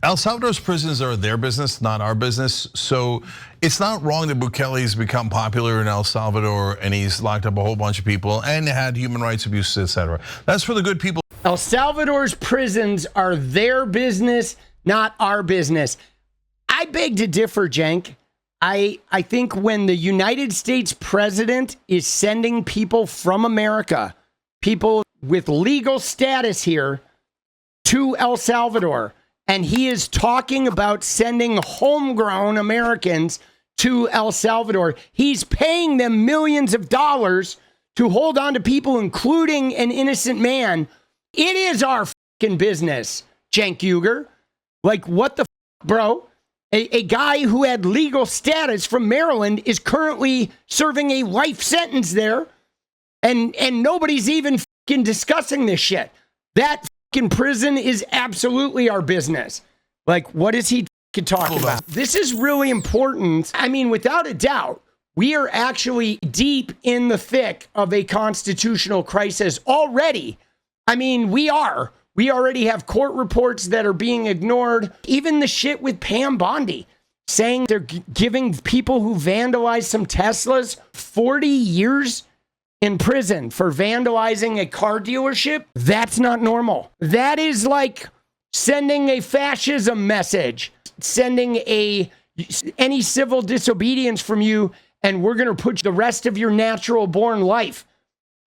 El Salvador's prisons are their business, not our business. So it's not wrong that Bukele's become popular in El Salvador and he's locked up a whole bunch of people and had human rights abuses, etc. That's for the good people. El Salvador's prisons are their business, not our business. I beg to differ, Cenk. I think when the United States president is sending people from America, people with legal status here, to El Salvador, and he is talking about sending homegrown Americans to El Salvador, he's paying them millions of dollars to hold on to people, including an innocent man. It is our fucking business, Cenk Uygur. Like, what the fuck, bro? A guy who had legal status from Maryland is currently serving a life sentence there, and nobody's even fucking discussing this shit. That fucking prison is absolutely our business. Like, what is he talking about? This is really important. I mean, without a doubt, we are actually deep in the thick of a constitutional crisis already. I mean, we are. We already have court reports that are being ignored. Even the shit with Pam Bondi saying they're giving people who vandalized some Teslas 40 years in prison for vandalizing a car dealership. That's not normal. That is like sending a fascism message, sending any civil disobedience from you, and we're going to put the rest of your natural born life.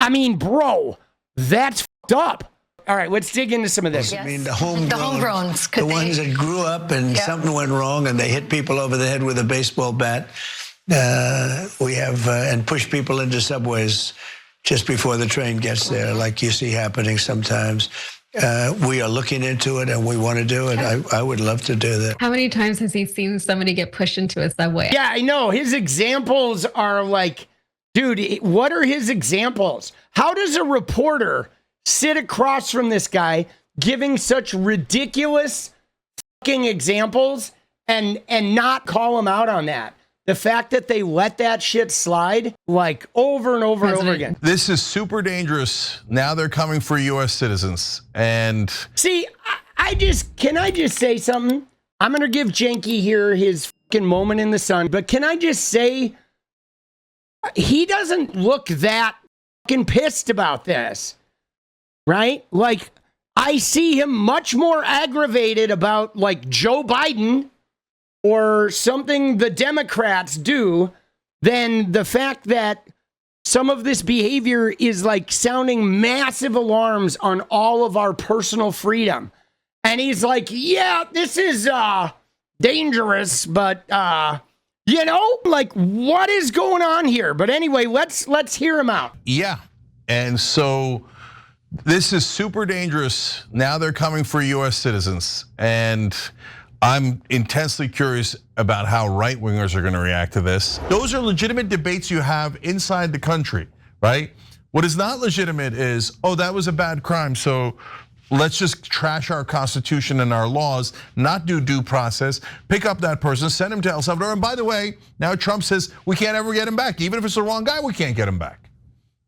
I mean, bro, that's fucked up. All right, let's dig into some of this. Yes. I mean, the homegrowns, the ones that grew up and something went wrong and they hit people over the head with a baseball bat. We have, and push people into subways just before the train gets there, like you see happening sometimes. We are looking into it and we want to do it. I would love to do that. How many times has he seen somebody get pushed into a subway? Yeah, I know. His examples are like, dude, what are his examples? How does a reporter sit across from this guy giving such ridiculous fucking examples and not call him out on that? The fact that they let that shit slide like over and over and over again. This is super dangerous. Now they're coming for US citizens. And see, can I just say something? I'm going to give Cenky here his fucking moment in the sun, but can I just say he doesn't look that fucking pissed about this. Right? Like, I see him much more aggravated about like Joe Biden or something the Democrats do than the fact that some of this behavior is like sounding massive alarms on all of our personal freedom. And he's like, yeah, this is dangerous, but you know, like, what is going on here? But anyway, let's hear him out. Yeah. And so this is super dangerous. Now they're coming for US citizens. And I'm intensely curious about how right-wingers are going to react to this. Those are legitimate debates you have inside the country, right? What is not legitimate is, oh, that was a bad crime, so let's just trash our Constitution and our laws, not do due process, pick up that person, send him to El Salvador. And by the way, now Trump says we can't ever get him back. Even if it's the wrong guy, we can't get him back.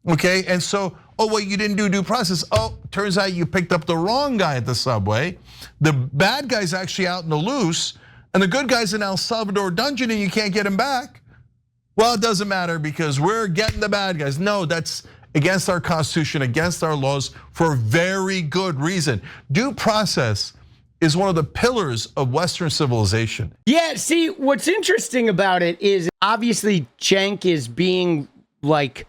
Okay, and so, oh wait, you didn't do due process. Oh, turns out you picked up the wrong guy at the subway. The bad guy's actually out in the loose, and the good guy's in El Salvador dungeon and you can't get him back. Well, it doesn't matter because we're getting the bad guys. No, that's against our Constitution, against our laws for very good reason. Due process is one of the pillars of Western civilization. Yeah, see, what's interesting about it is obviously Cenk is being like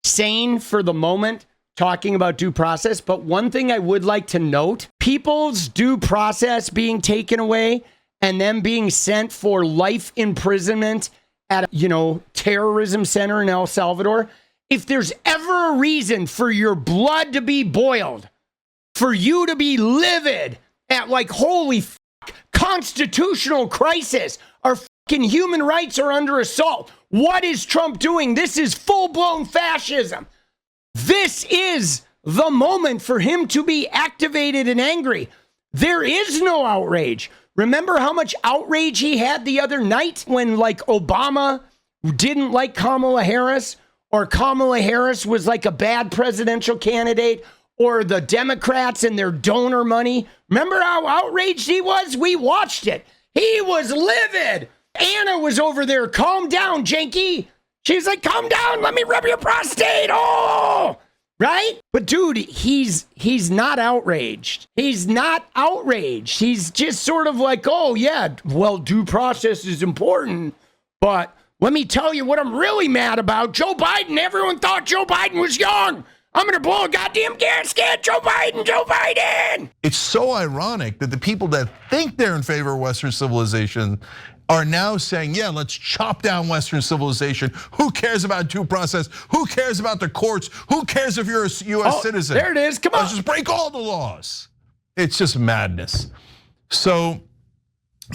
sane for the moment, talking about due process. But one thing I would like to note, people's due process being taken away and them being sent for life imprisonment at a, terrorism center in El Salvador. If there's ever a reason for your blood to be boiled, for you to be livid at like, holy fuck, constitutional crisis, our fucking human rights are under assault. What is Trump doing? This is full-blown fascism. This is the moment for him to be activated and angry. There is no outrage. Remember how much outrage he had the other night when like Obama didn't like Kamala Harris, or Kamala Harris was like a bad presidential candidate, or the Democrats and their donor money. Remember how outraged he was? We watched it. He was livid. Anna was over there. Calm down, Janky. She's like, calm down. Let me rub your prostate. Oh, right? But dude, he's not outraged. He's not outraged. He's just sort of like, oh yeah, well, due process is important. But let me tell you what I'm really mad about. Joe Biden. Everyone thought Joe Biden was young. I'm going to blow a goddamn gasket. Joe Biden, Joe Biden. It's so ironic that the people that think they're in favor of Western civilization are now saying, yeah, let's chop down Western civilization. Who cares about due process? Who cares about the courts? Who cares if you're a US citizen? There it is, come on. Let's just break all the laws. It's just madness. So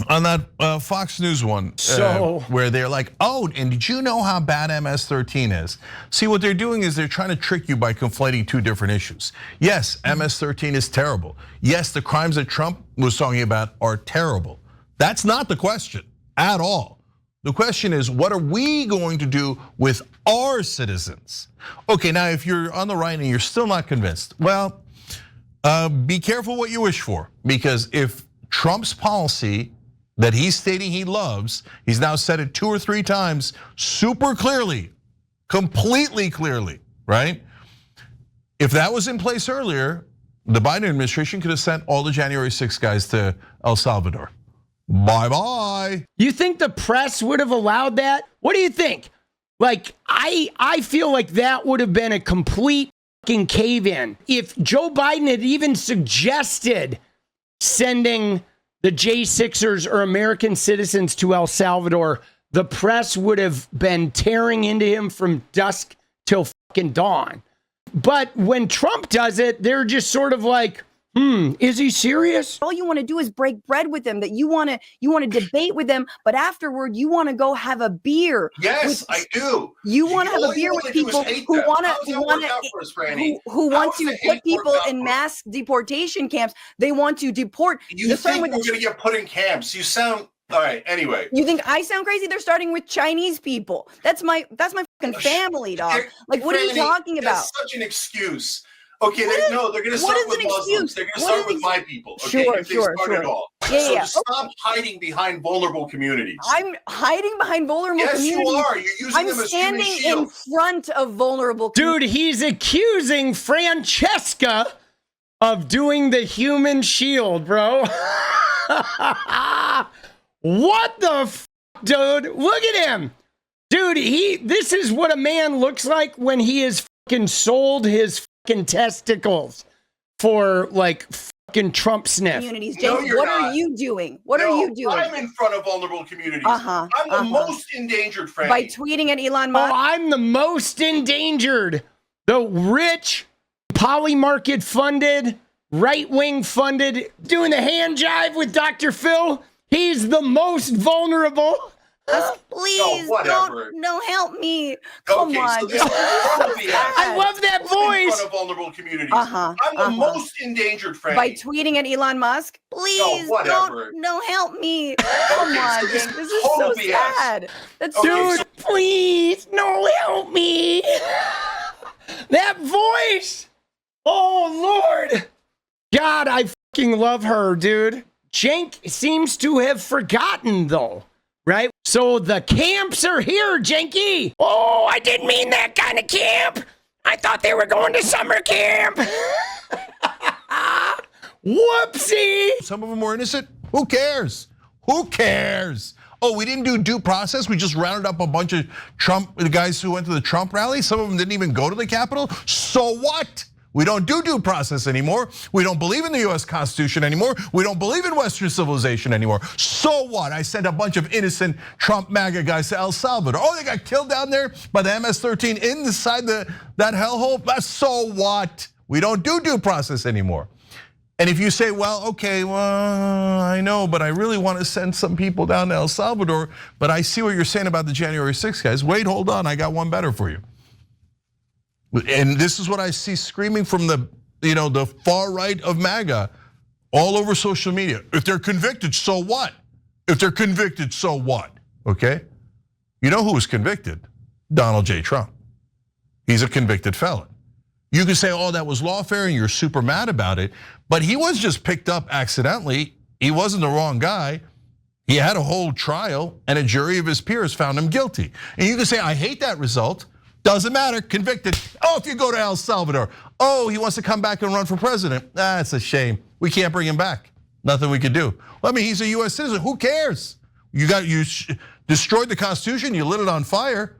on that Fox News one, where they're like, oh, and did you know how bad MS-13 is? See, what they're doing is they're trying to trick you by conflating two different issues. Yes, MS-13 is terrible. Yes, the crimes that Trump was talking about are terrible. That's not the question at all. The question is, what are we going to do with our citizens? Okay, now if you're on the right and you're still not convinced, well, be careful what you wish for, because if Trump's policy that he's stating he loves, he's now said it 2 or 3 times super clearly, completely clearly, right? If that was in place earlier, the Biden administration could have sent all the January 6th guys to El Salvador. Bye-bye. You think the press would have allowed that? What do you think? Like, I feel like that would have been a complete fucking cave-in. If Joe Biden had even suggested sending the J6ers or American citizens to El Salvador, the press would have been tearing into him from dusk till fucking dawn. But when Trump does it, they're just sort of like, is he serious? All you want to do is break bread with them, that you want to debate with them, but afterward you want to go have a beer. Yes, I do. You want to have a beer with people who want to put people in mass deportation camps. They want to deport. You think we're going to get put in camps? You sound all right. Anyway, you think I sound crazy? They're starting with Chinese people. That's my fucking family, dog. Like, what are you talking about? That's such an excuse. Okay, they're going to start with Muslims. They're going to start with my people. Okay, if they start at all. Yeah. Stop hiding behind vulnerable communities. I'm hiding behind vulnerable communities. Yes, you are. You're using them as human standing shield. in front of vulnerable Dude, communities. he's accusing Francesca of doing the human shield, bro. What the f, dude? Look at him. Dude, this is what a man looks like when he has fucking sold his fucking testicles for like fucking Trump sniff. Communities. James, what are you doing? What are you doing? I'm in front of vulnerable communities. I'm the most endangered, Franny. By tweeting at Elon Musk? Oh, I'm the most endangered. The rich, polymarket funded, right-wing funded, doing the hand jive with Dr. Phil. He's the most vulnerable. Please, no, help me. Come on. I love that voice. In front of vulnerable communities. I'm the most endangered, Franny. By tweeting at Elon Musk? Please, no, help me. Come on, James. This is so sad. Dude, please, no, help me. That voice. Oh, Lord. God, I fucking love her, dude. Cenk seems to have forgotten, though. Right? So the camps are here, Janky. Oh, I didn't mean that kind of camp. I thought they were going to summer camp. Whoopsie. Some of them were innocent. Who cares? Who cares? Oh, we didn't do due process. We just rounded up a bunch of the guys who went to the Trump rally. Some of them didn't even go to the Capitol. So what? We don't do due process anymore. We don't believe in the US Constitution anymore. We don't believe in Western civilization anymore. So what? I sent a bunch of innocent Trump MAGA guys to El Salvador. Oh, they got killed down there by the MS-13 inside that hellhole. That's so what? We don't do due process anymore. And if you say, well, okay, well, I know, but I really want to send some people down to El Salvador, but I see what you're saying about the January 6th guys. Wait, hold on, I got one better for you. And this is what I see screaming from the far right of MAGA all over social media. If they're convicted, so what? If they're convicted, so what? Okay? You know who was convicted? Donald J. Trump. He's a convicted felon. You could say, oh, that was lawfare and you're super mad about it. But he was just picked up accidentally. He wasn't the wrong guy. He had a whole trial and a jury of his peers found him guilty. And you can say, I hate that result. Doesn't matter, convicted. Oh, if you go to El Salvador, oh, he wants to come back and run for president. That's a shame. We can't bring him back. Nothing we could do. Well, I mean, he's a US citizen, who cares? You destroyed the Constitution, you lit it on fire.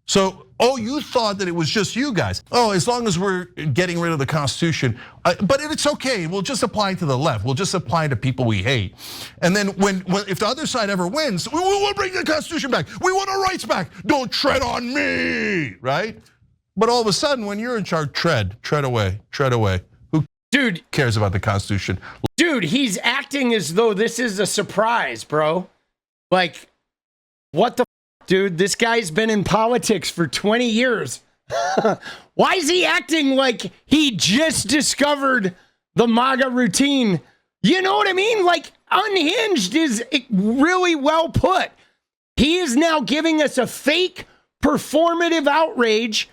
So, oh, you thought that it was just you guys. Oh, as long as we're getting rid of the Constitution, but it's okay, we'll just apply it to the left. We'll just apply it to people we hate. And then if the other side ever wins, we will bring the Constitution back. We want our rights back. Don't tread on me, right? But all of a sudden, when you're in charge, tread away, tread away. Who cares about the Constitution? Dude, he's acting as though this is a surprise, bro. Like, what the dude, this guy's been in politics for 20 years. Why is he acting like he just discovered the MAGA routine? You know what I mean? Like, unhinged is really well put. He is now giving us a fake performative outrage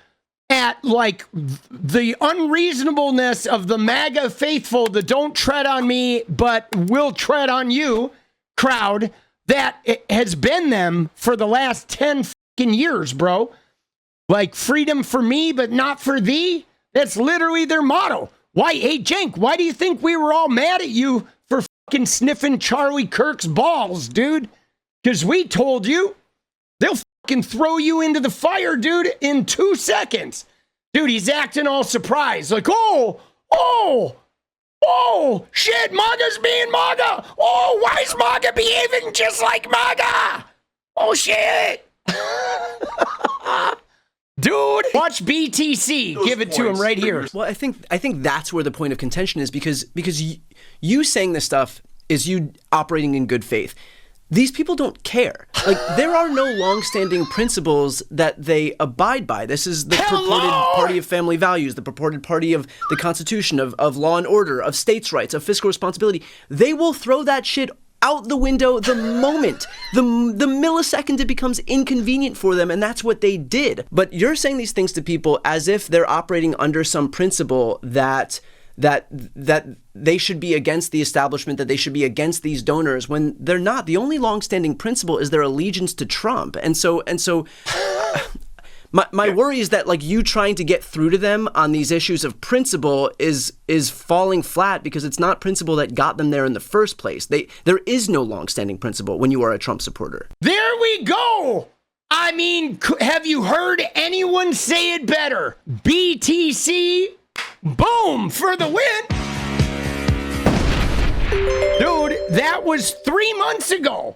at like the unreasonableness of the MAGA faithful, the don't tread on me, but will tread on you crowd that has been them for the last 10 fucking years, bro. Like freedom for me, but not for thee. That's literally their motto. Why, hey, Cenk, why do you think we were all mad at you for fucking sniffing Charlie Kirk's balls, dude? Because we told you they'll fucking throw you into the fire, dude, in 2 seconds. Dude, he's acting all surprised. Like, oh, shit, MAGA's being MAGA. Oh, why is MAGA behaving just like MAGA? Oh, shit. Dude, watch BTC. Give it to him right here. Well, I think that's where the point of contention is because you saying this stuff is you operating in good faith. These people don't care. Like, there are no long-standing principles that they abide by. This is the purported party of family values, the purported party of the Constitution, of law and order, of states' rights, of fiscal responsibility. They will throw that shit out the window the moment, the millisecond it becomes inconvenient for them, and that's what they did. But you're saying these things to people as if they're operating under some principle that they should be against the establishment, that they should be against these donors, when they're not. The only longstanding principle is their allegiance to Trump. And so my worry is that, like, you trying to get through to them on these issues of principle is falling flat because it's not principle that got them there in the first place. There is no longstanding principle when you are a Trump supporter. There we go. I mean, have you heard anyone say it better? BTC, boom, for the win. Dude, that was 3 months ago.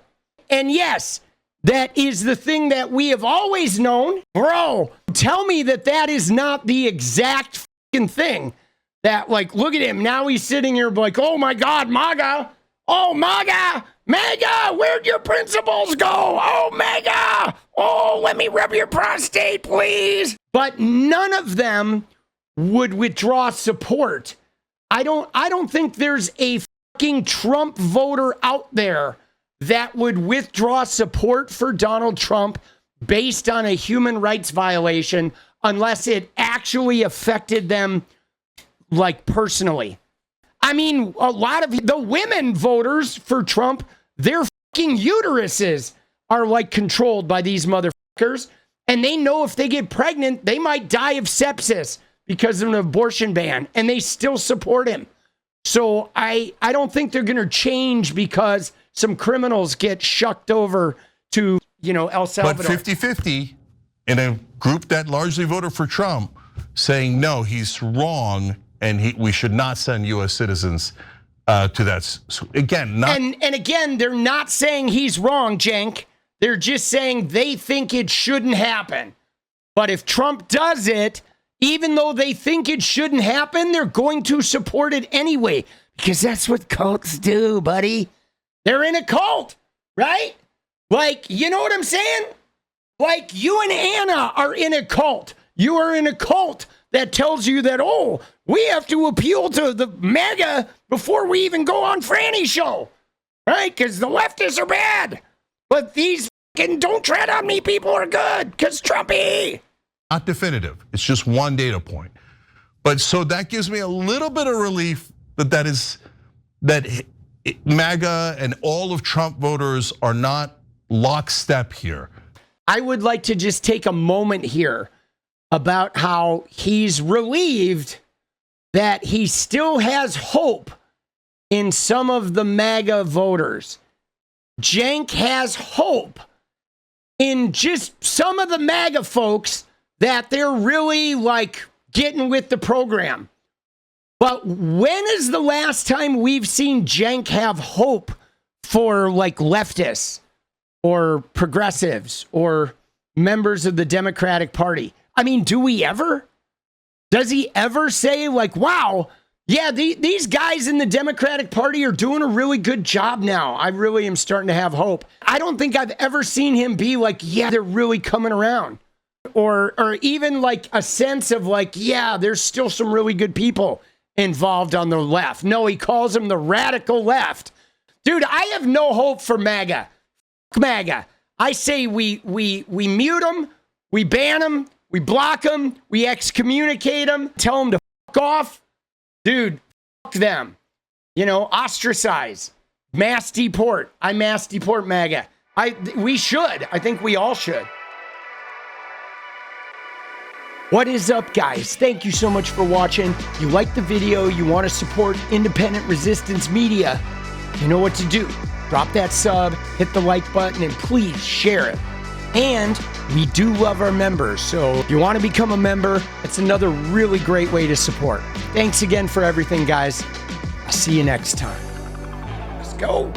And yes, that is the thing that we have always known. Bro, tell me that is not the exact fucking thing. That, like, look at him. Now he's sitting here like, oh my God, MAGA. Oh, MAGA. MAGA, where'd your principles go? Oh, MAGA. Oh, let me rub your prostate, please. But none of them would withdraw support. I don't think there's a fucking Trump voter out there that would withdraw support for Donald Trump based on a human rights violation unless it actually affected them, like, personally. I mean, a lot of the women voters for Trump, their fucking uteruses are, like, controlled by these motherfuckers, and they know if they get pregnant, they might die of sepsis because of an abortion ban, and they still support him. So I don't think they're going to change because some criminals get shucked over to, El Salvador. But 50-50 in a group that largely voted for Trump saying, no, he's wrong and we should not send US citizens to that. So again, and again, they're not saying he's wrong, Cenk. They're just saying they think it shouldn't happen. But if Trump does it, even though they think it shouldn't happen, they're going to support it anyway. Because that's what cults do, buddy. They're in a cult, right? Like, you know what I'm saying? Like, you and Anna are in a cult. You are in a cult that tells you that, oh, we have to appeal to the MAGA before we even go on Franny's show, right? Because the leftists are bad. But these fucking don't tread on me people are good, because Trumpy. Not definitive. It's just one data point. But so that gives me a little bit of relief that MAGA and all of Trump voters are not lockstep here. I would like to just take a moment here about how he's relieved that he still has hope in some of the MAGA voters. Cenk has hope in just some of the MAGA folks that they're really like getting with the program. But when is the last time we've seen Cenk have hope for like leftists or progressives or members of the Democratic Party? I mean, do we ever? Does he ever say like, wow, yeah, these guys in the Democratic Party are doing a really good job now. I really am starting to have hope. I don't think I've ever seen him be like, yeah, they're really coming around. Or even like a sense of like, yeah, there's still some really good people involved on the left. No, he calls them the radical left. Dude, I have no hope for MAGA. MAGA. I say we mute them, we ban them, we block them, we excommunicate them, tell them to fuck off. Dude, fuck them. You know, ostracize, mass deport. I mass deport MAGA. We should. I think we all should. What is up, guys? Thank you so much for watching. If you like the video, you want to support independent resistance media, you know what to do. Drop that sub, hit the like button, and please share it. And we do love our members, so if you want to become a member, it's another really great way to support. Thanks again for everything, guys. I'll see you next time. Let's go.